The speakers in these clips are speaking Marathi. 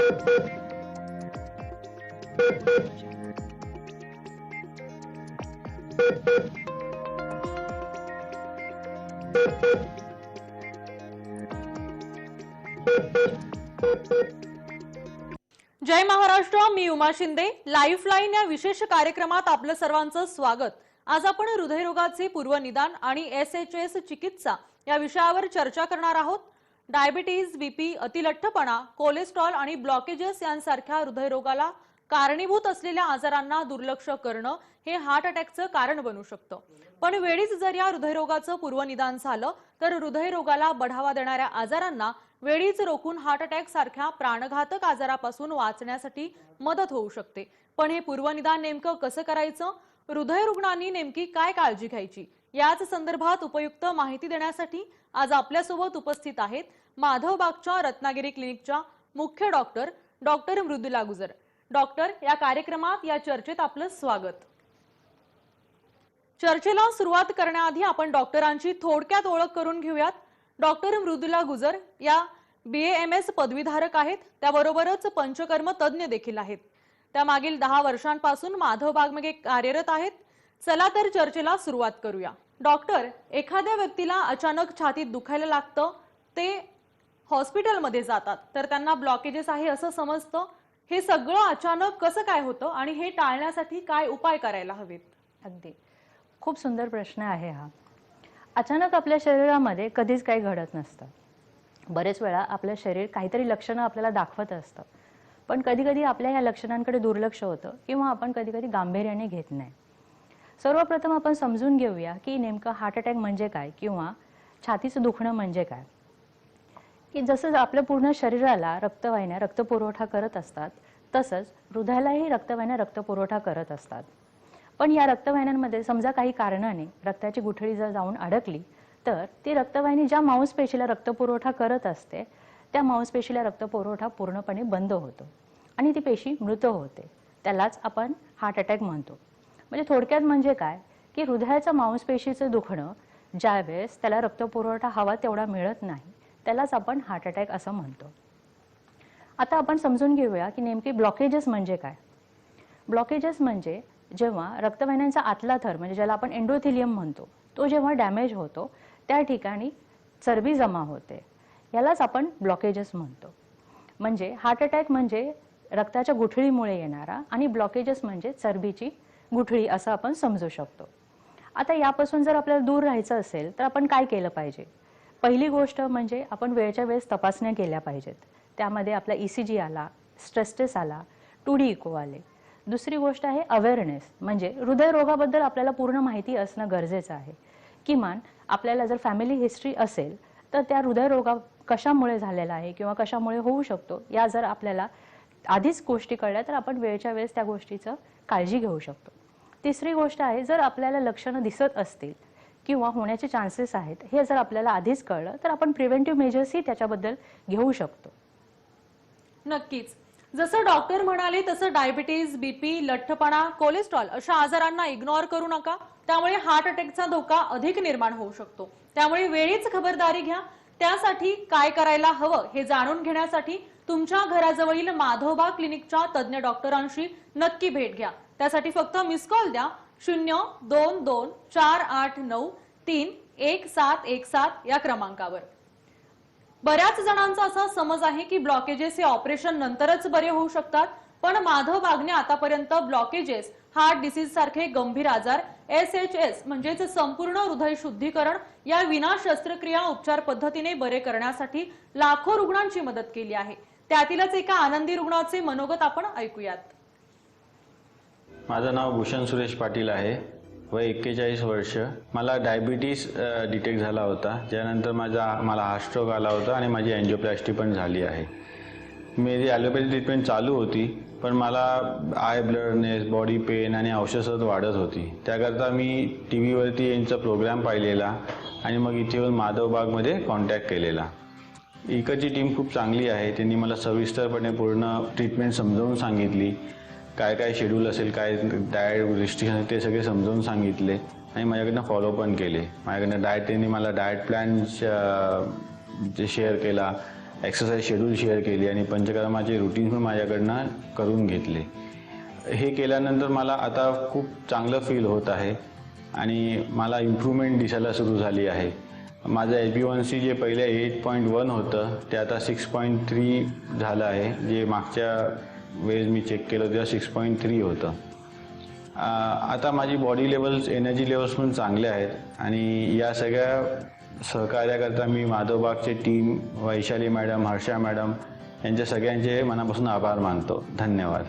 जय महाराष्ट्र, मी उमा शिंदे। लाईफलाईन या विशेष कार्यक्रमात आपलं सर्वांचं स्वागत। आज आपण हृदयरोगाचे पूर्वनिदान आणि SHS चिकित्सा या विषयावर चर्चा करणार आहोत। डायबिटीज, बीपी, अतिलठ्ठपणा, कोलेस्ट्रॉल आणि ब्लॉकेजेस यांसारख्या हृदयरोगाला कारणीभूत असलेल्या आजारांना दुर्लक्ष करणं हे हार्ट अटॅकचं कारण बनू शकतं। पण वेळीच जर या हृदयरोगाचं पूर्वनिदान झालं तर हृदयरोगाला बढावा देणाऱ्या आजारांना वेळीच रोखून हार्ट अटॅक सारख्या प्राणघातक आजारापासून वाचण्यासाठी मदत होऊ शकते। पण हे पूर्वनिदान नेमकं कसं करायचं, हृदयरुग्णांनी नेमकी काय काळजी घ्यायची, याच संदर्भात उपयुक्त माहिती देण्यासाठी आज आपल्यासोबत उपस्थित आहेत माधवबागच्या रत्नागिरी क्लिनिकच्या मुख्य डॉक्टर मृदुला गुजर। डॉक्टर, या कार्यक्रमात या चर्चेत आपलं स्वागत। चर्चेला सुरुवात करण्याआधी आपण डॉक्टरांची थोडक्यात ओळख करून घेऊयात। डॉक्टर मृदुला गुजर या BAMS पदवीधारक आहेत, त्याबरोबरच पंचकर्म तज्ञ देखील आहेत। त्या मागील 10 वर्षांपासून माधवबागमध्ये कार्यरत आहेत। चला तर चर्चेला सुरुवात करूया। डॉक्टर, एखाद्या व्यक्तीला अचानक छातीत दुखायला लागतं, ते हॉस्पिटलमध्ये जातात तर त्यांना ब्लॉकेजेस आहे असं समजतं। हे सगळं अचानक कसं काय होतं आणि हे टाळण्यासाठी काय उपाय करायला हवेत? अगदी खूप सुंदर प्रश्न आहे हा। अचानक आपल्या शरीरामध्ये कधीच काही घडत नसतं। बरेच वेळा आपलं शरीर काहीतरी लक्षणं आपल्याला दाखवत असतं, पण कधी-कधी आपल्या या लक्षणांकडे दुर्लक्ष होतं किंवा आपण कधी-कधी गांभीर्याने घेत नाही। सर्वप्रथम आपण समजून घेऊया की नेमकं हार्ट अटॅक म्हणजे काय किंवा छातीचं दुखणं म्हणजे काय। की जसं आपल्या पूर्ण शरीराला रक्तवाहिन्या रक्तपुरवठा करत असतात, तसंच हृदयालाही रक्तवाहिन्या रक्तपुरवठा करत असतात। पण या रक्तवाहिन्यांमध्ये समजा काही कारणाने रक्ताची गुठळी जर जाऊन अडकली तर ती रक्तवाहिनी ज्या मांसपेशीला रक्तपुरवठा करत असते त्या मांसपेशीला रक्तपुरवठा पूर्णपणे बंद होतो आणि ती पेशी मृत होते। त्यालाच आपण हार्ट अटॅक म्हणतो। म्हणजे थोडक्यात म्हणजे काय की हृदयाच्या मांसपेशीचं दुखणं ज्यावेळेस त्याला रक्तपुरवठा हवा तेवढा मिळत नाही, त्यालाच आपण हार्ट अटॅक असं म्हणतो। आता आपण समजून घेऊया की नेमके ब्लॉकेजेस म्हणजे काय। ब्लॉकेजेस म्हणजे जेव्हा रक्तवाहिन्यांचा आतला थर म्हणजे ज्याला आपण एंडोथेलियम म्हणतो, तो जेव्हा डॅमेज होतो त्या ठिकाणी चरबी जमा होते, यालाच आपण ब्लॉकेजेस म्हणतो। म्हणजे हार्ट अटॅक म्हणजे रक्ताच्या गुठळीमुळे येणारा आणि ब्लॉकेजेस म्हणजे चरबीची गुठळी असं आपण समजू शकतो। आता यापासून जर आपल्याला दूर राहायचं असेल तर आपण काय केलं पाहिजे? पहिली गोष्ट म्हणजे आपण वेळच्या वेळेस तपासण्या केल्या पाहिजेत। त्यामध्ये आपला ECG आला, स्ट्रेस टेस्ट आला, 2D इको आले। दुसरी गोष्ट आहे अवेअरनेस, म्हणजे हृदयरोगाबद्दल आपल्याला पूर्ण माहिती असणं गरजेचं आहे। किमान आपल्याला जर फॅमिली हिस्ट्री असेल तर त्या हृदयरोगा कशामुळे झालेला आहे किंवा कशामुळे होऊ शकतो या जर आपल्याला आधीच गोष्टी कळल्या तर आपण वेळच्या वेळेस त्या गोष्टीचं काळजी घेऊ शकतो। तिसरी गोष्ट आहे जर आपल्याला लक्षणं दिसत असतील किंवा होण्याचे चान्सेस आहेत हे जर आपल्याला आधीच कळलं तर आपण प्रिव्हेंटिव्ह मेजर्सही त्याच्याबद्दल घेऊ शकतो। नक्कीच, जसं डॉक्टर म्हणाले तसं डायबिटीज, बीपी, लठ्ठपणा, कोलेस्ट्रॉल अशा आजारांना इग्नोर करू नका, त्यामुळे हार्ट अटॅकचा धोका अधिक निर्माण होऊ शकतो। त्यामुळे वेळीच खबरदारी घ्या। त्यासाठी काय करायला हवं हे जाणून घेण्यासाठी तुमच्या घराजवळील माधवबाग क्लिनिकच्या तज्ञ डॉक्टरांशी नक्की भेट घ्या। त्यासाठी फक्त मिस कॉल द्या 02248931717 या क्रमांकावर। बऱ्याच जणांचा असा समज आहे की ब्लॉकेजेस हे ऑपरेशन नंतरच बरे होऊ शकतात, पण माधवबागने आतापर्यंत ब्लॉकेजेस, हार्ट डिसीज सारखे गंभीर आजार, SHS म्हणजेच संपूर्ण हृदय शुद्धीकरण या विना शस्त्रक्रिया उपचार पद्धतीने बरे करण्यासाठी लाखो रुग्णांची मदत केली आहे। त्यातीलच एका आनंदी रुग्णाचे मनोगत आपण ऐकूयात। माझं नाव भूषण सुरेश पाटील आहे, वय 41 वर्ष। मला डायबिटीज डिटेक्ट झाला होता, ज्यानंतर मला हार्ट स्ट्रोक आला होता आणि माझी एंजियोप्लास्टी पण झाली आहे। मेरी ॲलोपॅथी ट्रीटमेंट चालू होती, पण मला आय ब्लडनेस, बॉडी पेन आणि औषध सतत वाढत होती। त्याकरता मी TV वरती यांचा प्रोग्राम पाहिलेला आणि मग इथे येऊन माधवबागमध्ये कॉन्टॅक्ट केलेला। इकडची टीम खूप चांगली आहे, त्यांनी मला सविस्तरपणे पूर्ण ट्रीटमेंट समजावून सांगितली। काय काय शेड्यूल असेल, काय डाएट रिस्ट्रिक्शन ते सगळे समजावून सांगितले आणि माझ्याकडनं फॉलो पण केले। माझ्याकडनं त्यांनी मला डाएट प्लॅन शेअर केला, एक्सरसाइज शेड्यूल शेअर केली आणि पंचकर्माचे रुटीन पण माझ्याकडनं करून घेतले. हे केल्यानंतर मला आता खूप चांगलं फील होत आहे आणि मला इम्प्रूव्हमेंट दिसायला सुरू झाली आहे. माझं HbA1c जे पहिले 8.1 होतं ते आता 6.3 झालं आहे, जे मागच्या वेळेस मी चेक केलं तेव्हा 6.3 होतं. आता माझी बॉडी लेवल्स, एनर्जी लेवल्स पण चांगले आहेत आणि या सगळ्या सहकार्याकरता मी माधवबागचे team, Vaishali madam, Harsha madam यांच्या सगळ्यांचे मनापासून आभार मानतो. धन्यवाद.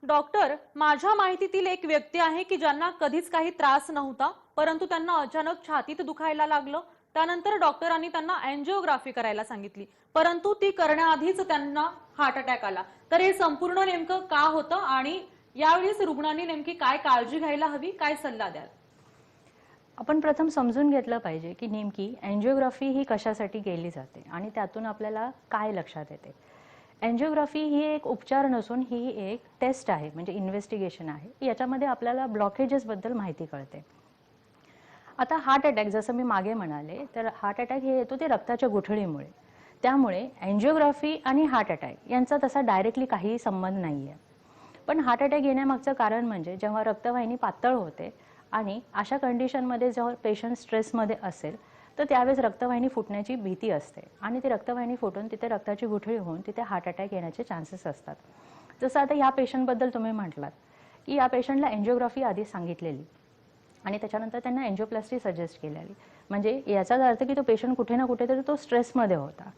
डॉक्टर, माझ्या माहितीतील एक व्यक्ती आहे की ज्यांना कधीच काही त्रास नव्हता, परंतु त्यांना अचानक छातीत दुखायला लागलं. त्यानंतर डॉक्टरांनी त्यांना अँजिओग्राफी करायला सांगितली, परंतु ती करण्याआधीच त्यांना हार्ट अटॅक आला. तर हे संपूर्ण नेमकं का होतं आणि यावेळेस रुग्णांनी नेमकी काय काळजी घ्यायला हवी, काय सल्ला द्याल? आपण प्रथम समजून घेतलं पाहिजे की नेमकी अँजिओग्राफी ही कशासाठी केली जाते आणि त्यातून आपल्याला काय लक्षात येते. अँजिओग्राफी ही एक उपचार नसून ही एक टेस्ट आहे, म्हणजे इन्व्हेस्टिगेशन आहे. याच्यामध्ये आपल्याला ब्लॉकेजेसबद्दल माहिती कळते. आता हार्ट अटॅक, जसं मी मागे म्हणाले, तर हार्ट अटॅक हे येतो ते रक्ताच्या गुठळीमुळे. त्यामुळे अँजिओग्राफी आणि हार्ट अटॅक यांचा तसा डायरेक्टली काहीही संबंध नाही आहे. पण हार्ट अटॅक येण्यामागचं कारण म्हणजे जेव्हा रक्तवाहिनी पातळ होते आणि अशा कंडिशनमध्ये जेव्हा पेशंट स्ट्रेसमध्ये असेल तर त्यावेळेस रक्तवाहिनी फुटण्याची भीती असते आणि ती रक्तवाहिनी फुटून तिथे रक्ताची गुठळी होऊन तिथे हार्ट अटॅक येण्याचे चान्सेस असतात. जसं आता या पेशंटबद्दल तुम्ही म्हटलात की या पेशंटला अँजिओग्राफी आधी सांगितलेली आणि त्याच्यानंतर त्यांना अँजिओप्लास्टी सजेस्ट केलेली. म्हणजे याचाच अर्थ की तो पेशंट कुठे ना कुठेतरी तो स्ट्रेसमध्ये होता.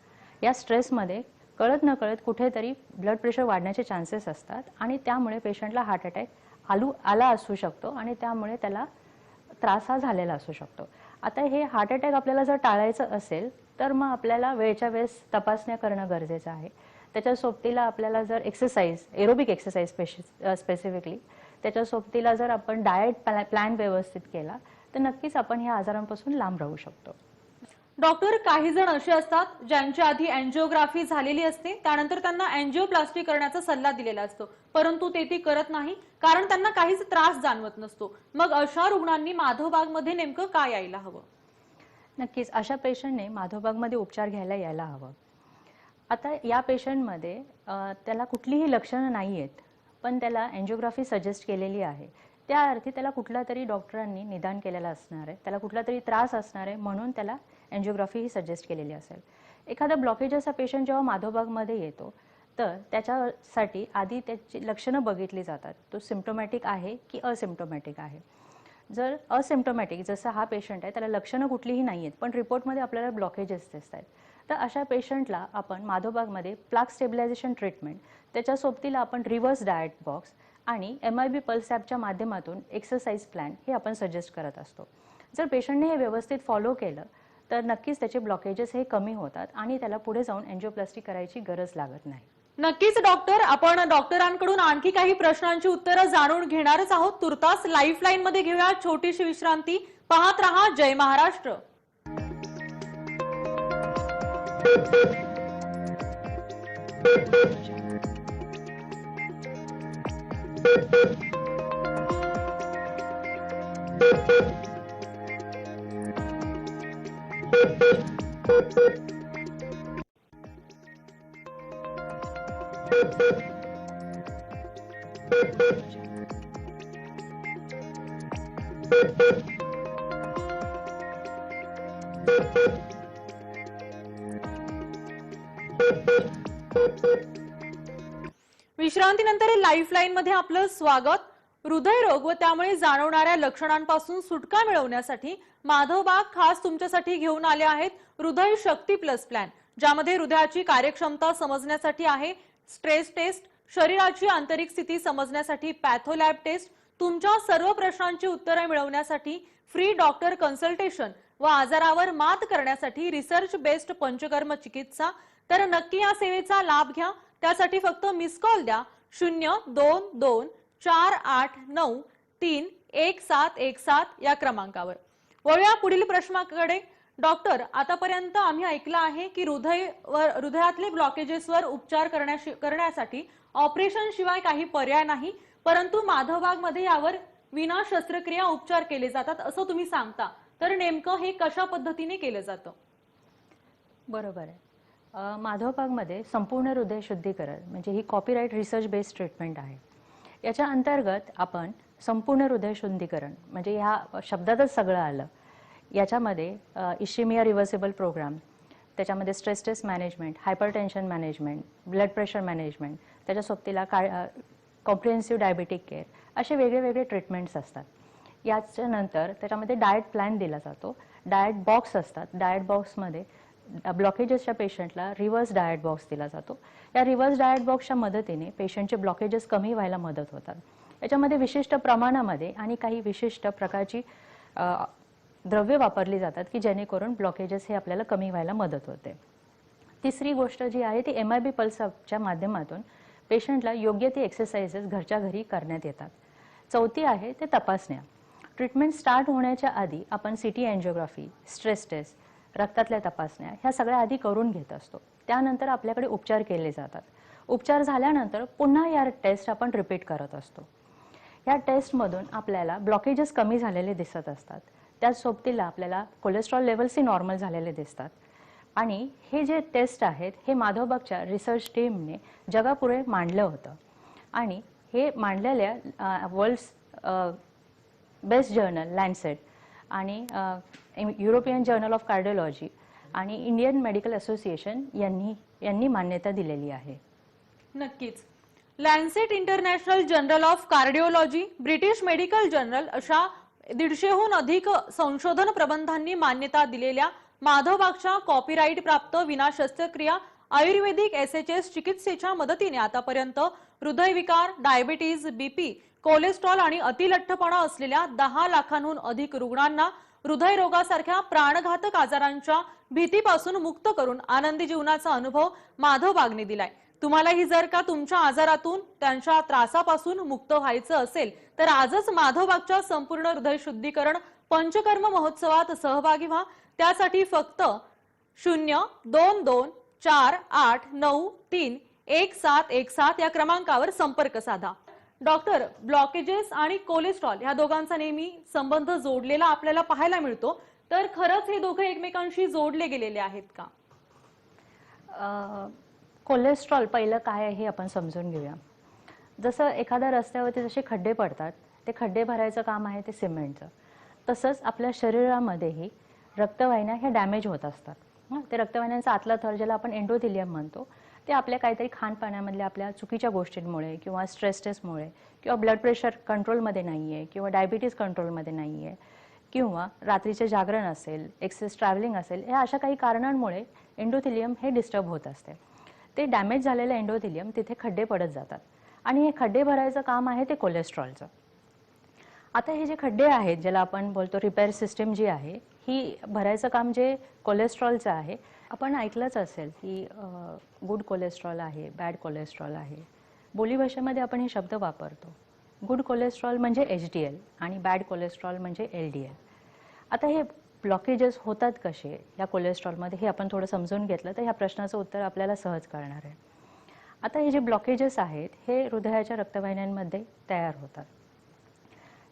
या स्ट्रेसमध्ये कळत नकळत कुठेतरी ब्लड प्रेशर वाढण्याचे चान्सेस असतात आणि त्यामुळे पेशंटला हार्ट अटॅक आला असू शकतो आणि त्यामुळे त्याला त्रास हा झालेला असू शकतो. आता हे हार्ट अटॅक आपल्याला जर टाळायचं असेल तर मग आपल्याला वेळच्या वेळेस तपासण्या करणं गरजेचं आहे. त्याच्या सोबतीला आपल्याला जर एक्सरसाइज, एरोबिक एक्सरसाइज स्पेसिफिकली, त्याच्या सोबतीला जर आपण डाएट प्लॅन व्यवस्थित केला तर नक्कीच आपण ह्या आजारांपासून लांब राहू शकतो. डॉक्टर, काही जण असे असतात ज्यांची आधी अँजिओग्राफी झालेली असते, त्यानंतर त्यांना अँजिओप्लास्टी करण्याचा सल्ला दिलेला असतो, परंतु ते करत नाही कारण त्यांना काहीच त्रास जाणवत नसतो. मग अशा रुग्णांनी माधवबागमध्ये नेमकं काय यायला हवं? नक्कीच अशा पेशंटने माधवबागमध्ये उपचार घ्यायला यायला हवं. आता या पेशंटमध्ये त्याला कुठलीही लक्षणं नाही आहेत, पण त्याला अँजिओग्राफी सजेस्ट केलेली आहे. त्या अर्थी त्याला कुठला तरी डॉक्टरांनी निदान केलेलं असणार आहे, त्याला कुठला तरी त्रास असणार आहे, म्हणून त्याला अँजिओग्राफी ही सजेस्ट केलेली असेल. एखादा ब्लॉकेजचा पेशंट जेव्हा माधवबागमध्ये येतो तर त्याच्यासाठी आधी त्याची लक्षणं बघितली जातात. तो सिम्प्टोमॅटिक आहे की असिम्प्टोमॅटिक आहे. जर असिम्प्टोमॅटिक, जसं हा पेशंट आहे, त्याला लक्षणं कुठलीही नाही आहेत पण रिपोर्टमध्ये आपल्याला ब्लॉकेजेस दिसत आहेत, तर अशा पेशंटला आपण माधवबागमध्ये प्लाक स्टेबिलायझेशन ट्रीटमेंट, त्याच्या सोबतीला आपण रिव्हर्स डाएट बॉक्स आणि MIB पल्स ॲपच्या माध्यमातून एक्सरसाइज प्लॅन हे आपण सजेस्ट करत असतो. जर पेशंटने हे व्यवस्थित फॉलो केलं तर नक्कीच त्याचे ब्लॉकेजेस हे कमी होतात आणि त्याला पुढे जाऊन अँजिओप्लास्टी करायची गरज लागत नाही. नक्कीच डॉक्टर, आपण डॉक्टरांकडून आणखी काही प्रश्नांची उत्तरं जाणून घेणारच आहोत. तुर्तास लाईफलाईन मध्ये घेऊया छोटीशी विश्रांती. पाहत रहा जय महाराष्ट्र. विश्रांतीनंतर लाईफलाईन मध्ये आपलं स्वागत. हृदयरोग व त्यामुळे जाणवणाऱ्या लक्षणांपासून सुटका मिळवण्यासाठी माधवबाग खास तुमच्यासाठी घेऊन आले आहेत हृदय शक्ती प्लस प्लॅन, ज्यामध्ये हृदयाची कार्यक्षमता समजण्यासाठी आहे स्ट्रेस टेस्ट, शरीराची आंतरिक स्थिती समजण्यासाठी पॅथोलॅब टेस्ट, तुमच्या सर्व प्रश्नांची उत्तरे मिळवण्यासाठी फ्री डॉक्टर कन्सल्टेशन व आजारावर मात करण्यासाठी रिसर्च बेस्ड पंचकर्म चिकित्सा. तर नक्की या सेवेचा लाभ घ्या. त्यासाठी फक्त मिस कॉल द्या 02248931717 या क्रमांकावर. वळूया पुढील प्रश्नाकडे. डॉक्टर, आतापर्यंत आम्ही ऐकलं आहे की हृदयातले ब्लॉकेजेसवर उपचार करण्यासाठी ऑपरेशन शिवाय काही पर्याय नाही, परंतु माधवबाग मध्ये यावर विना शस्त्रक्रिया उपचार केले जातात असं तुम्ही सांगता. तर नेमकं हे कशा पद्धतीने केलं जातं? बरोबर आहे. माधवबागमध्ये संपूर्ण हृदय शुद्धीकरण म्हणजे ही कॉपीराईट रिसर्च बेस्ड ट्रीटमेंट आहे. याच्या अंतर्गत आपण संपूर्ण हृदय शुद्धीकरण म्हणजे ह्या शब्दातच सगळं आलं. याच्यामध्ये इश्केमिया रिव्हर्सिबल प्रोग्राम, त्याच्यामध्ये stress test management, hypertension management, blood pressure management, त्याच्या सोबतीला कॉम्प्रिहेन्सिव्ह डायबिटिक केअर असे वेगळे ट्रीटमेंट्स असतात. याच्यानंतर त्याच्यामध्ये डाएट प्लॅन दिला जातो. डाएट बॉक्स असतात. डाएट बॉक्समध्ये ब्लॉकेजेसच्या पेशंटला रिव्हर्स डाएट बॉक्स दिला जातो. या रिव्हर्स डाएट बॉक्सच्या मदतीने पेशंटचे ब्लॉकेजेस कमी व्हायला मदत होतात. याच्यामध्ये विशिष्ट प्रमाणामध्ये आणि काही विशिष्ट प्रकारची द्रव्ये वापरली जातात की जेणेकरून ब्लॉकेजेस हे आपल्याला कमी व्हायला मदत होते. तिसरी गोष्ट जी आहे ती MIB पल्सच्या माध्यमातून पेशंटला योग्य ते एक्सरसाइजेस घरच्या घरी करण्यात येतात. चौथी आहे ते तपासण्या. ट्रीटमेंट स्टार्ट होण्याच्या आधी आपण CT एंजिओग्राफी, स्ट्रेस टेस्ट, रक्तातल्या तपासण्या ह्या सगळ्या आधी करून घेत असतो. त्यानंतर आपल्याकडे उपचार केले जातात. उपचार झाल्यानंतर पुन्हा या टेस्ट आपण रिपीट करत असतो. या टेस्टमधून आपल्याला ब्लॉकेजेस कमी झालेले दिसत असतात. त्याच सोबतीला आपल्याला कोलेस्ट्रॉल लेवल्सही नॉर्मल झालेले दिसतात. आणि हे जे टेस्ट आहेत हे माधवबागच्या रिसर्च टीमने जगापुढे मांडलं होतं. आणि हे मांडलेल्या वर्ल्ड्स बेस्ट जर्नल लॅन्सेट आणि युरोपियन जर्नल ऑफ कार्डिओलॉजी आणि इंडियन मेडिकल असोसिएशन यांनी मान्यता दिलेली आहे. नक्कीच. Lancet international journal of cardiology, British medical journal अशा 150हून अधिक संशोधन प्रबंधांनी मान्यता दिलेल्या माधवबागच्या कॉपीराईट प्राप्त विना शस्त्रक्रिया आयुर्वेदिक SHS चिकित्सेच्या मदतीने आतापर्यंत हृदयविकार, डायबिटीज, BP, कोलेस्ट्रॉल आणि अतिलठ्ठपणा असलेल्या 10 लाखांहून अधिक रुग्णांना हृदयरोगासारख्या प्राणघातक आजारांच्या भीतीपासून मुक्त करून आनंदी जीवनाचा अनुभव माधवबागने दिलाय. तुम्हालाही जर का तुमच्या आजारातून, त्यांच्या त्रासापासून मुक्त व्हायचं असेल तर आजच माधवबागच्या संपूर्ण हृदय शुद्धीकरण पंचकर्म महोत्सवात सहभागी व्हा. त्यासाठी फक्त 02248931717 या क्रमांकावर संपर्क साधा. डॉक्टर, ब्लॉकेजेस आणि कोलेस्ट्रॉल या दोघांचा नेहमी संबंध जोडलेला आपल्याला पाहायला मिळतो, तर खरंच हे दोघे एकमेकांशी जोडले गेलेले आहेत का? कोलेस्ट्रॉल पहिलं काय आहे हे आपण समजून घेऊया. जसं एखाद्या रस्त्यावरती जसे खड्डे पडतात, ते खड्डे भरायचं काम आहे ते सिमेंटचं. तसंच आपल्या शरीरामध्येही रक्तवाहिन्या ह्या डॅमेज होत असतात. ते रक्तवाहिन्यांचा आतला थर ज्याला आपण एंडोथिलियम म्हणतो, ते आपल्या काहीतरी खाणपाण्यामधल्या आपल्या चुकीच्या गोष्टींमुळे किंवा स्ट्रेस टेस्टमुळे किंवा ब्लड प्रेशर कंट्रोलमध्ये नाही आहे किंवा डायबिटीज कंट्रोलमध्ये नाही आहे किंवा रात्रीचे जागरण असेल, एक्सेस ट्रॅव्हलिंग असेल, या अशा काही कारणांमुळे एंडोथिलियम हे डिस्टर्ब होत असते. ते डॅमेज झालेलं एंडोथिलियम तिथे खड्डे पडत जातात आणि हे खड्डे भरायचं काम आहे ते कोलेस्ट्रॉलचं. आता हे जे खड्डे आहेत ज्याला आपण बोलतो रिपेअर सिस्टीम जी आहे, ही भरायचं काम जे कोलेस्ट्रॉलचं आहे. आपण ऐकलंच असेल की गुड कोलेस्ट्रॉल आहे, बॅड कोलेस्ट्रॉल आहे. बोलीभाषेमध्ये आपण हे शब्द वापरतो. गुड कोलेस्ट्रॉल म्हणजे HDL आणि बॅड कोलेस्ट्रॉल म्हणजे LDL. आता हे ब्लॉकेजेस होतात कसे या कोलेस्ट्रॉलमध्ये हे आपण थोडं समजून घेतलं तर ह्या प्रश्नाचं उत्तर आपल्याला सहज कळणार आहे. आता हे जे ब्लॉकेजेस आहेत हे हृदयाच्या रक्तवाहिन्यांमध्ये तयार होतात.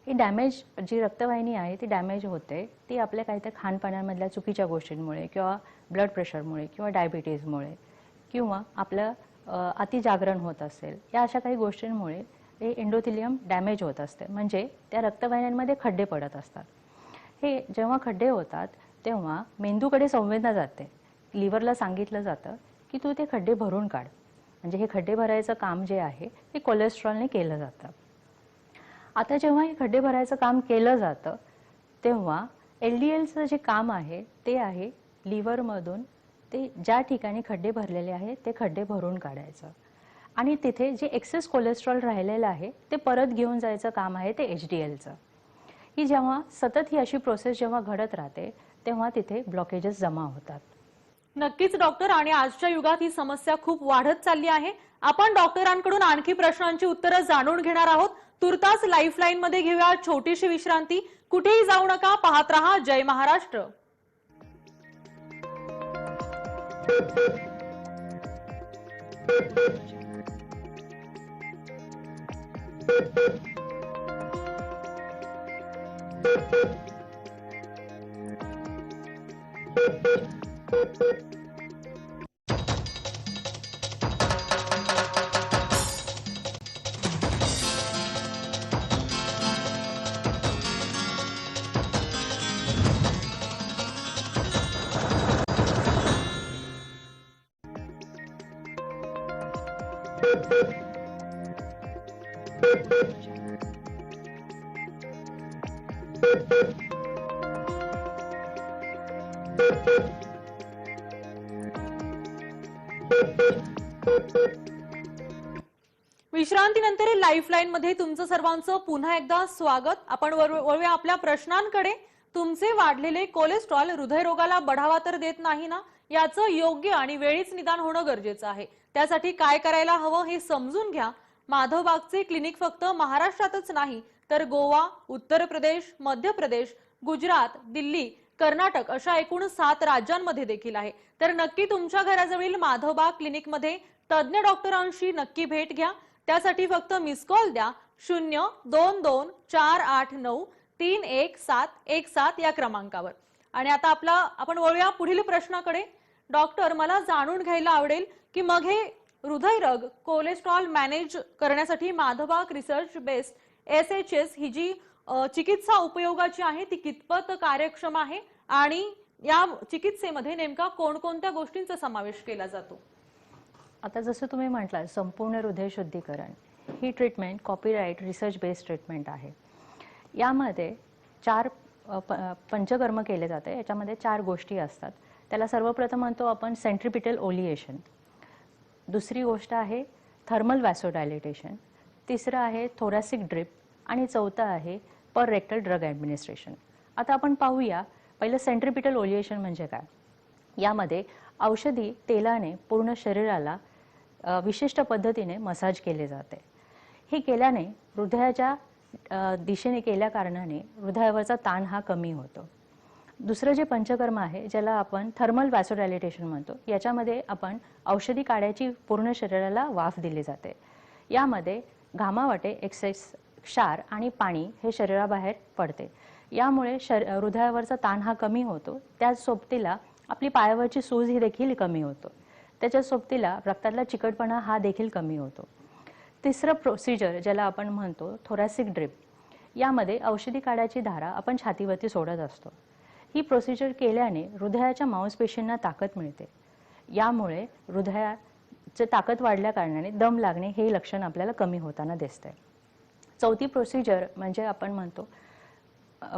ही डॅमेज जी रक्तवाहिनी आहे ती डॅमेज होते, ती आपल्या काहीतरी खाणपाण्यामधल्या चुकीच्या गोष्टींमुळे किंवा ब्लड प्रेशरमुळे किंवा डायबिटीजमुळे किंवा आपलं अतिजागरण होत असेल, या अशा काही गोष्टींमुळे हे एंडोथिलियम डॅमेज होत असते. म्हणजे त्या रक्तवाहिन्यांमध्ये खड्डे पडत असतात. हे जेव्हा खड्डे होतात तेव्हा मेंदूकडे संवेदना जाते. लिव्हरला सांगितलं जातं की तू ते खड्डे भरून काढ. म्हणजे हे खड्डे भरायचं काम जे आहे ते कोलेस्ट्रॉलने केलं जातं. आता जेव्हा हे खड्डे भरायचं काम केलं जातं तेव्हा LDLचं जे काम आहे ते आहे लिव्हरमधून ते ज्या ठिकाणी खड्डे भरलेले आहेत ते खड्डे भरून काढायचं आणि तिथे जे एक्सेस कोलेस्ट्रॉल राहिलेलं आहे ते परत घेऊन जायचं काम आहे ते HDLचं. ही जेव्हा सतत ही अशी प्रोसेस जेव्हा घडत राहते तेव्हा तिथे ब्लॉकेजेस जमा होतात. नक्कीच डॉक्टर, आणि आजच्या युगात ही समस्या खूप वाढत चालली आहे. आपण डॉक्टरांकडून आणखी प्रश्नांची उत्तरं जाणून घेणार आहोत. तुर्तास लाईफलाईन मध्ये घेऊया छोटीशी विश्रांती. कुठेही जाऊ नका, पाहत रहा जय महाराष्ट्र. विश्रांतीनंतर लाईफलाईन मध्ये तुमचं सर्वांचं पुन्हा एकदा स्वागत. आपण वळूया आपल्या प्रश्नांकडे. तुमचे वाढलेले कोलेस्ट्रॉल हृदयरोगाला बढावा तर देत नाही ना, याचं योग्य आणि वेळीच निदान होणं गरजेचं आहे. त्यासाठी काय करायला हवं हे समजून घ्या. माधवबागचे क्लिनिक फक्त महाराष्ट्रातच नाही तर गोवा, उत्तर प्रदेश, मध्य प्रदेश, गुजरात, दिल्ली, कर्नाटक अशा एकूण 7 राज्यांमध्ये देखील आहे. तर नक्की तुमच्या घराजवळील माधवबाग क्लिनिकमध्ये तज्ञ डॉक्टरांशी नक्की भेट घ्या. त्यासाठी फक्त मिस कॉल द्या 02248931717 या क्रमांकावर. आणि आता आपण वळूया पुढील प्रश्नाकडे. डॉक्टर, मला जाणून घ्यायला आवडेल की मग हे हृदयरोग कोलेस्ट्रॉल मॅनेज करण्यासाठी माधवबाग रिसर्च बेस्ड SHS ही जी चिकित्सा उपयोगाची आहे ती कितपत कार्यक्षम आहे आणि या चिकित्सेमध्ये नेमका कोणकोणत्या गोष्टींचा समावेश केला जातो? आता जसं तुम्ही म्हटलात, संपूर्ण हृदय शुद्धीकरण ही treatment copyright research based treatment आहे. यामध्ये 4 पंचकर्म केले जाते. याच्यामध्ये 4 गोष्टी असतात. त्याला सर्वप्रथम म्हणतो आपण सेंट्रिपिटल ओलिएशन, दुसरी गोष्ट आहे थर्मल वॅसोडायलेटेशन, तिसरं आहे थोरॅसिक ड्रिप आणि चौथं आहे पर रेक्टल ड्रग ॲडमिनिस्ट्रेशन. आता आपण पाहूया पहिलं सेंट्रिपिटल ओलिएशन म्हणजे काय. यामध्ये औषधी तेलाने पूर्ण शरीराला विशिष्ट पद्धतीने मसाज केले जाते. हे केल्याने हृदयाच्या दिशेने केल्या कारणाने हृदयावरचा ताण हा कमी होतो. दुसरं जे पंचकर्म आहे ज्याला आपण थर्मल वॅसोडायलेटेशन म्हणतो, याच्यामध्ये आपण औषधी काड्याची पूर्ण शरीराला वाफ दिली जाते. यामध्ये घामावाटे एक्सेस क्षार आणि पाणी हे शरीराबाहेर पडते. यामुळे हृदयावरचा ताण हा कमी होतो. त्याच सोबतीला आपली पायावरची सूज ही देखील कमी होतो. त्याच्या सोबतीला रक्तातला चिकटपणा हा देखील कमी होतो. तिसरं प्रोसिजर ज्याला आपण म्हणतो थोरॅसिक ड्रिप, यामध्ये औषधी काड्याची धारा आपण छातीवरती सोडत असतो. ही प्रोसिजर केल्याने हृदयाच्या मांसपेशींना ताकद मिळते. यामुळे हृदयाची ताकद वाढल्या कारणाने दम लागणे हे लक्षण आपल्याला कमी होताना दिसते. चौथी प्रोसिजर म्हणजे आपण म्हणतो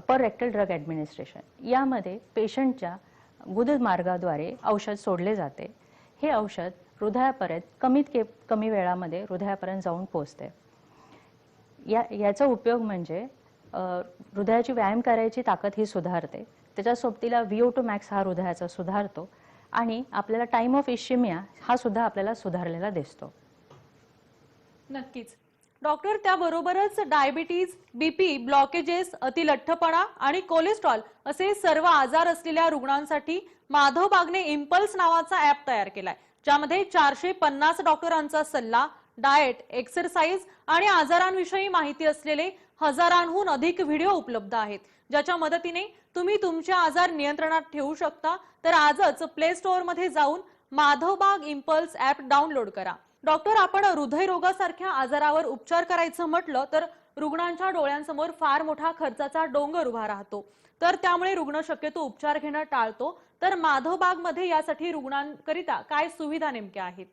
पर रेक्टल ड्रग ॲडमिनिस्ट्रेशन. यामध्ये पेशंटच्या गुदद मार्गाद्वारे औषध सोडले जाते. हे औषध हृदयापर्यंत कमी वेळामध्ये हृदयापर्यंत जाऊन पोहोचते. याचा उपयोग म्हणजे हृदयाची व्यायाम करायची ताकद ही सुधारते. त्याच्या सोबतीला VO2 max हा हृदयाचा सुधारतो आणि आपल्याला टाइम ऑफ इश्केमिया हा सुद्धा आपल्याला सुधारलेला दिसतो. नक्कीच डॉक्टर, त्याबरोबरच डायबिटीज, BP, ब्लॉकेजेस, अतिलठ्ठपणा आणि कोलेस्ट्रॉल असे सर्व आजार असलेल्या रुग्णांसाठी माधवबागने इम्पल्स नावाचा ॲप तयार केलाय, ज्यामध्ये 450 डॉक्टरांचा सल्ला, डाएट, एक्सरसाइज आणि आजारांविषयी माहिती असलेले हजारांहून अधिक व्हिडिओ उपलब्ध आहेत, ज्याच्या मदतीने तुम्ही तुमचे आजार नियंत्रणात ठेवू शकता. तर आजच प्ले स्टोअर मध्ये जाऊन माधवबाग इम्पल्स ॲप डाउनलोड करा. डॉक्टर, आपण हृदयरोगासारख्या आजारावर उपचार करायचं म्हटलं तर रुग्णांच्या डोळ्यांसमोर फार मोठा खर्चाचा डोंगर उभा राहतो. तर त्यामुळे रुग्ण शक्यतो उपचार घेणं टाळतो. तर माधवबाग मध्ये यासाठी रुग्णांकरिता काय सुविधा नेमक्या आहेत?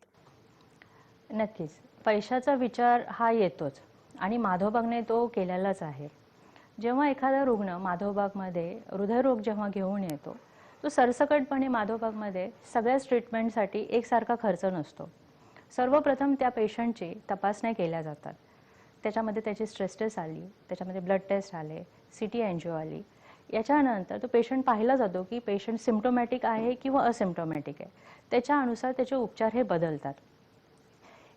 नक्कीच पैशाचा विचार हा येतोच आणि माधवबागने तो केलेलाच आहे. जेव्हा एखादा रुग्ण माधवबागमध्ये हृदयरोग जेव्हा घेऊन येतो, तो सरसकटपणे माधवबागमध्ये सगळ्याच ट्रीटमेंटसाठी एकसारखा खर्च नसतो. सर्वप्रथम त्या पेशंटची तपासण्या केल्या जातात. त्याच्यामध्ये त्याची स्ट्रेस टेस्ट आली, त्याच्यामध्ये ब्लड टेस्ट आले, CT एंजिओ आली. याच्यानंतर तो पेशंट पाहिला जातो की पेशंट सिम्प्टोमॅटिक आहे किंवा असिम्प्टोमॅटिक आहे. त्याच्यानुसार त्याचे उपचार हे बदलतात.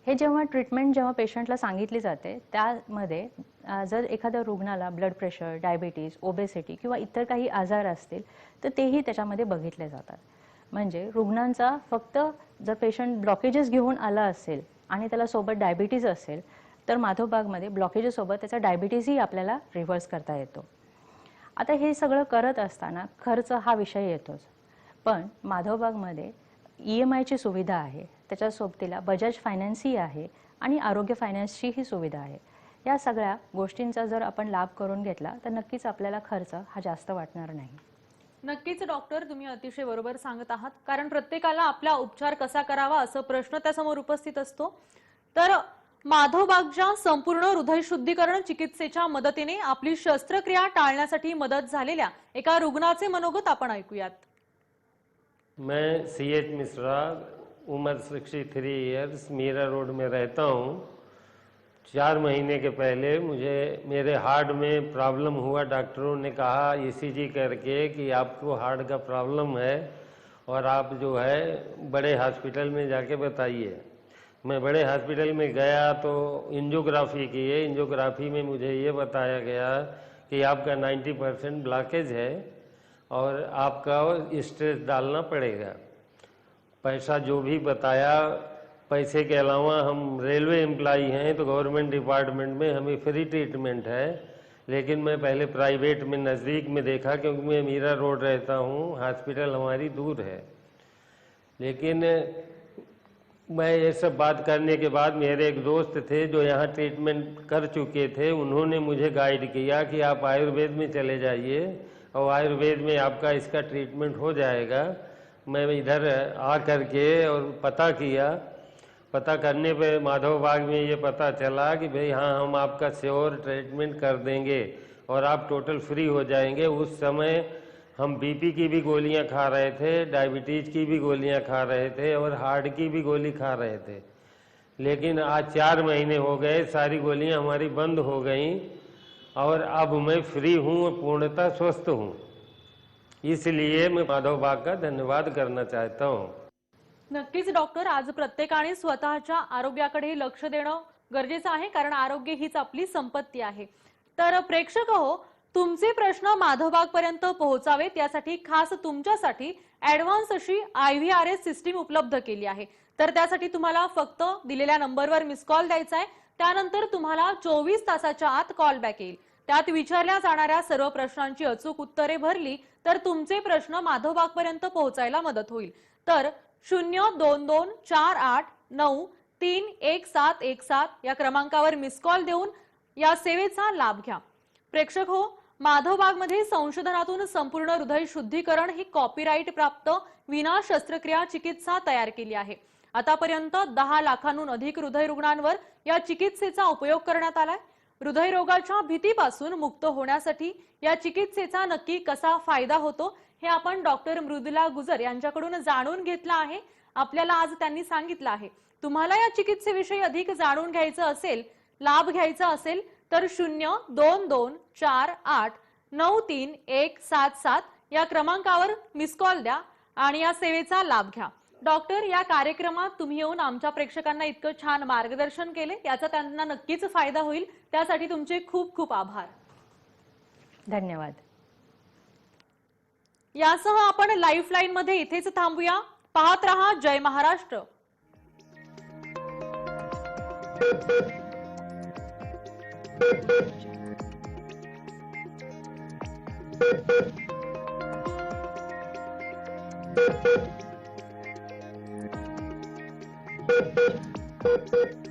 हे जेव्हा पेशंटला सांगितली जाते त्यामध्ये जर एखाद्या रुग्णाला ब्लड प्रेशर, डायबिटीज, ओबेसिटी किंवा इतर काही आजार असतील तर तेही त्याच्यामध्ये बघितले जातात. म्हणजे रुग्णांचा फक्त जर पेशंट ब्लॉकेजेस घेऊन आला असेल आणि त्याला सोबत डायबिटीज असेल तर माधवबागमध्ये ब्लॉकेजेस सोबत त्याचा डायबिटीजही आपल्याला रिव्हर्स करता येतो. आता हे सगळं करत असताना खर्च हा विषय येतोच, पण माधवबागमध्ये EMIची सुविधा आहे, त्याच्या सोबतीला बजाज फायनान्सही आहे आणि आरोग्य फायनान्सची ही सुविधा आहे. या सगळ्या गोष्टींचा जर आपण लाभ करून घेतला तर नक्कीच आपल्याला खर्च हा जास्त वाटणार नाही. नक्कीच डॉक्टर, तुम्ही अतिशय बरोबर सांगत आहात, कारण प्रत्येकाला आपला उपचार कसा करावा असं प्रश्न त्यासमोर उपस्थित असतो. तर माधवबागच्या संपूर्ण हृदय शुद्धीकरण चिकित्सेच्या मदतीने आपली शस्त्रक्रिया टाळण्यासाठी मदत झालेल्या एका रुग्णाचे मनोगत आपण ऐकूयात. मैं CH मिश्रा, उम्र 63 ईयर्स, मीरा रोड में रहता हूँ. 4 महीने के पहले मुझे मेरे हार्ट में प्रॉब्लम हुआ. डॉक्टरों ने कहा ECG करके कि आपको हार्ट का प्रॉब्लम है और आप जो है बड़े हॉस्पिटल में जाके बताइए. मैं बड़े हॉस्पिटल में गया तो एंजियोग्राफी की है. एंजियोग्राफी में मुझे ये बताया गया कि आपका 90% ब्लॉकेज है और आपका स्ट्रेस डालना पड़ेगा. पैसा जो भी बताया, पैसे के अलावा हम रेलवे एम्प्लॉई हैं तो गवर्नमेंट डिपार्टमेंट में हमें फ्री ट्रीटमेंट है. लेकिन मैं पहले प्राइवेट में नज़दीक में देखा क्योंकि मैं मीरा रोड रहता हूँ, हॉस्पिटल हमारी दूर है. लेकिन मैं ये सब बात करने के बाद मेरे एक दोस्त थे जो यहाँ ट्रीटमेंट कर चुके थे. उन्होंने मुझे गाइड किया कि आप आयुर्वेद में चले जाइए और आयुर्वेद में आपका इसका ट्रीटमेंट हो जाएगा. मैं इधर आ करके और पता किया. पता करने पे माधवबाग में ये पता चला कि भाई हाँ, हम आपका श्योर ट्रीटमेंट कर देंगे और आप टोटल फ्री हो जाएंगे. उस समय हम BP की भी गोलियां खा रहे थे, डायबिटीज़ की भी गोलियां खा रहे थे और हार्ट की भी गोली खा रहे थे. लेकिन आज 4 महीने हो गए, सारी गोलियां हमारी बंद हो गई और अब मैं फ्री हूँ और पूर्णतः स्वस्थ हूँ. इसलिए मैं माधवबाग का धन्यवाद करना चाहता हूँ. नक्कीच डॉक्टर, आज प्रत्येकाने स्वतःच्या आरोग्याकडे लक्ष देणं गरजेचं आहे, कारण आरोग्य हीच आपली संपत्ती आहे. तर प्रेक्षक हो, तुमचे प्रश्न माधवबाग पर्यंत पोहोचावेत यासाठी खास तुमच्यासाठी ऍडव्हान्स अशी IVRS सिस्टीम उपलब्ध केली आहे. तर त्यासाठी तुम्हाला फक्त दिलेल्या नंबरवर मिस कॉल द्यायचा आहे. त्यानंतर तुम्हाला 24 तासाच्या आत कॉल बॅक येईल. त्यात विचारल्या जाणाऱ्या सर्व प्रश्नांची अचूक उत्तरे भरली तर तुमचे प्रश्न माधवबाग पर्यंत पोहोचायला मदत होईल. तर 02248931717 या क्रमांकावर मिस कॉल देऊन या सेवेचा लाभ घ्या. प्रेक्षक हो, माधवबाग मध्ये संशोधनातून संपूर्ण हृदय शुद्धीकरण ही कॉपीराइट प्राप्त विना शस्त्रक्रिया चिकित्सा तयार केली आहे. आतापर्यंत 10 लाखांहून अधिक हृदय रुग्णांवर या चिकित्सेचा उपयोग करण्यात आलाय. हृदयरोगाच्या भीतीपासून मुक्त होण्यासाठी या चिकित्सेचा नक्की कसा फायदा होतो हे आपण डॉक्टर मृदुला गुजर यांच्याकडून जाणून घेतलं आहे. आपल्याला आज त्यांनी सांगितलं आहे. तुम्हाला या चिकित्सेविषयी अधिक जाणून घ्यायचं असेल, लाभ घ्यायचा असेल तर 02248931717 या क्रमांकावर मिस कॉल द्या आणि या सेवेचा लाभ घ्या. डॉक्टर, या कार्यक्रमात तुम्ही येऊन आमच्या प्रेक्षकांना इतकं छान मार्गदर्शन केले, याचा त्यांना नक्कीच फायदा होईल. त्यासाठी तुमचे खूप खूप आभार. धन्यवाद. यासह आपण लाईफलाईन मध्ये इथेच थांबूया. पाहत रहा जय महाराष्ट्र. Thank you.